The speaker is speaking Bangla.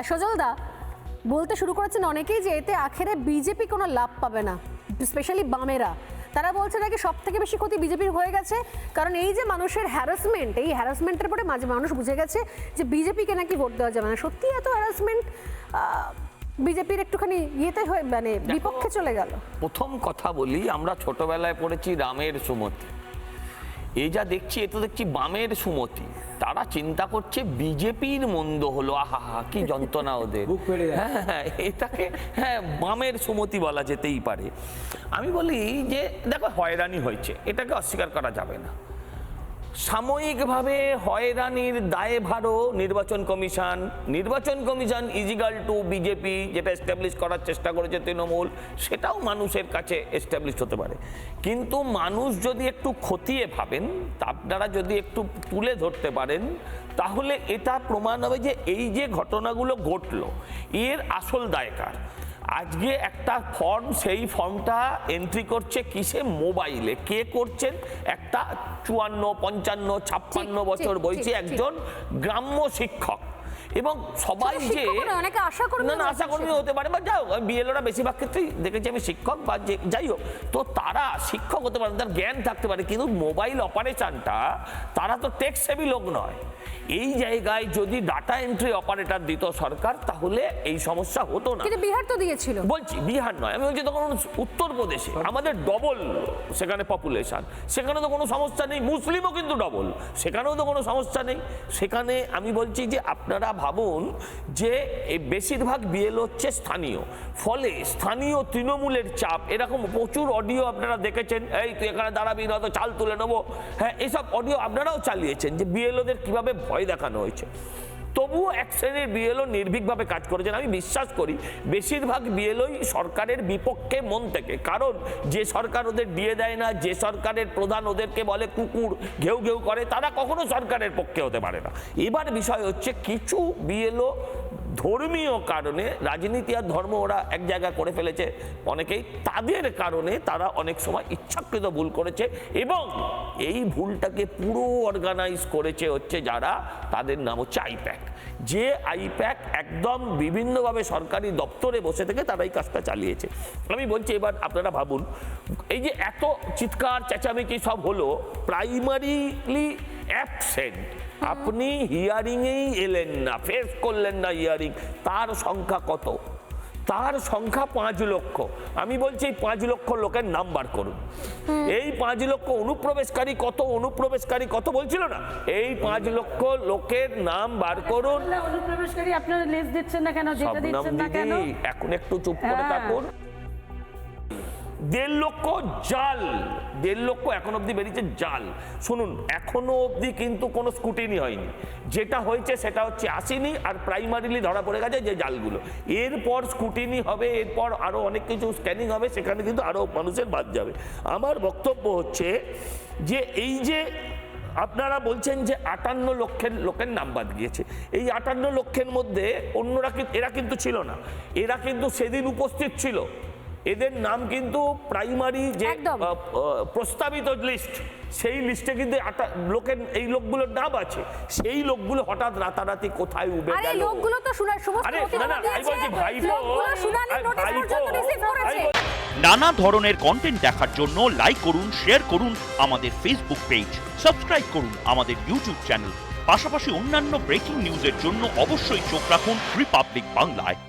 সজলদা বলতে শুরু করেছেন অনেকেই যে এতে আখেরে বিজেপি কোনো লাভ পাবে না, স্পেশালি বামেরা। তারা বলছে নাকি সব থেকে বেশি ক্ষতি বিজেপির হয়ে গেছে, কারণ এই যে মানুষের হ্যারাসমেন্ট, এই হ্যারাসমেন্টের পরে মাঝে মানুষ বুঝে গেছে যে বিজেপিকে নাকি ভোট দেওয়া যাবে না। সত্যি এত হ্যারাসমেন্ট বিজেপির একটুখানি ইয়েতে হয়ে মানে বিপক্ষে চলে গেল। প্রথম কথা বলি, আমরা ছোটবেলায় পড়েছি রামের সুমতি, এই যা দেখছি এ তো দেখছি বামের সুমতি। তারা চিন্তা করছে বিজেপির মন্দ হলো, আহা কি যন্ত্রণা ওদের। হ্যাঁ, এটাকে বামের সুমতি বলা যেতেই পারে। আমি বলি যে দেখো, হয়রানি হয়েছে, এটাকে অস্বীকার করা যাবে না। সাময়িকভাবে হয়রানির দায়ভারও নির্বাচন কমিশন ইজিগাল টু বিজেপি, যেটা এস্টাবলিশ করার চেষ্টা করেছে তৃণমূল, সেটাও মানুষের কাছে এস্টাবলিশ হতে পারে। কিন্তু মানুষ যদি একটু খতিয়ে ভাবেন, আপনারা যদি একটু তুলে ধরতে পারেন, তাহলে এটা প্রমাণ হবে যে এই যে ঘটনাগুলো ঘটলো এর আসল দায়কার। আজকে একটা ফর্ম, সেই ফর্মটা এন্ট্রি করছে কিসে? মোবাইলে। কে করছেন? একটা 54, 55, 56 বছর বয়সী একজন গ্রাম্য শিক্ষক। এবং সবাই যে না আশা কর্মী হতে পারে, বা যাও বিএলওরা বেশিরভাগ ক্ষেত্রেই দেখেছি আমি শিক্ষক, বা যাই হোক, তো তারা শিক্ষক হতে পারে, তার জ্ঞান থাকতে পারে, কিন্তু মোবাইল অপারেশনটা তারা তো টেক সেভি লোক নয়। এই জায়গায় যদি ডাটা এন্ট্রি অপারেটর দিত সরকার, তাহলে এই সমস্যা হতো না। কিন্তু বিহার তো দিয়েছিল। বলছি বিহার নয়, আমি বলছি তখন উত্তরপ্রদেশে আমাদের ডবল সেখানে পপুলেশন, সেখানে তো কোনো সমস্যা নেই। মুসলিমও কিন্তু ডবল, সেখানেও তো কোনো সমস্যা নেই। সেখানে আমি বলছি যে আপনারা ভাবুন যে বেশিরভাগ বিএলও হচ্ছে স্থানীয়, ফলে স্থানীয় তৃণমূলের চাপ, এরকম প্রচুর অডিও আপনারা দেখেছেন, এই তুই এখানে দাঁড়াবি না তো চাল তুলে নেবো, হ্যাঁ এইসব অডিও আপনারাও চালিয়েছেন যে বিএলওদের কিভাবে ভয় দেখানো হয়েছে। তবুও এক শ্রেণীর বিএলও নির্ভীকভাবে কাজ করেছেন। আমি বিশ্বাস করি বেশিরভাগ বিএলওই সরকারের বিপক্ষে মন থেকে, কারণ যে সরকার ওদের দিয়ে দেয় না, যে সরকারের প্রধান ওদেরকে বলে কুকুর, ঘেউ ঘেউ করে, তারা কখনো সরকারের পক্ষে হতে পারে না। এবার বিষয় হচ্ছে কিছু বিএলও ধর্মীয় কারণে, রাজনীতি আর ধর্ম ওরা এক জায়গায় করে ফেলেছে অনেকেই, তাদের কারণে তারা অনেক সময় ইচ্ছাকৃত ভুল করেছে, এবং এই ভুলটাকে পুরো অর্গানাইজ করেছে হচ্ছে যারা, তাদের নাম হচ্ছে আইপ্যাক। যে আইপ্যাক একদম বিভিন্নভাবে সরকারি দপ্তরে বসে থেকে তারা এই কাজটা চালিয়েছে। আমি বলছি এবার আপনারা ভাবুন, এই যে এত চিৎকার চেঁচামেচি সব হলো, প্রাইমারিলি অ্যাবসেন্ট, আপনি হিয়ারিংয়েই এলেন না, ফেস করলেন না হিয়ারিং, তার সংখ্যা কত? তার সংখ্যা 5 লক্ষ। আমি বলছি এই 5 লক্ষ লোকের নাম বার করুন। এই 5 লক্ষ অনুপ্রবেশকারী কত বলছিল না, এই 5 লক্ষ লোকের নাম বার করুন। অনুপ্রবেশকারী আপনারা লিস্ট দিচ্ছেন না কেন? যেটা দিচ্ছেন না কেন? এখন একটু চুপ করে থাকুন। 1.5 লক্ষ জাল, 1.5 লক্ষ এখন অব্দি বেরিয়েছে জাল। শুনুন, এখনো অব্দি কিন্তু কোনো স্কুটিনি হয়নি, যেটা হয়েছে সেটা হচ্ছে আসেনি, আর প্রাইমারিলি ধরা পড়ে গেছে যে জালগুলো। এরপর স্কুটিনি হবে, এরপর আরো অনেক কিছু স্ক্যানিং হবে, সেখানে কিন্তু আরো মানুষের বাদ যাবে। আমার বক্তব্য হচ্ছে যে এই যে আপনারা বলছেন যে 58 লক্ষের লোকের নাম বাদ গিয়েছে, এই 58 লক্ষের মধ্যে অন্যরা, এরা কিন্তু ছিল না, এরা কিন্তু সেদিন উপস্থিত ছিল। এদের নাম কিন্তু প্রাইমারি যে প্রস্তাবিত লিস্ট, সেই লিস্টে কিন্তু লোকের, এই লোকগুলোর নাম আছে। সেই লোকগুলো হঠাৎ রাতারাতি কোথায় উবে গেল? লোকগুলো তো নানা ধরনের কন্টেন্ট দেখার জন্য লাইক করুন, শেয়ার করুন আমাদের ফেসবুক পেজ, সাবস্ক্রাইব করুন আমাদের ইউটিউব চ্যানেল। পাশাপাশি অন্যান্য ব্রেকিং নিউজের জন্য অবশ্যই চোখ রাখুন রিপাবলিক বাংলায়।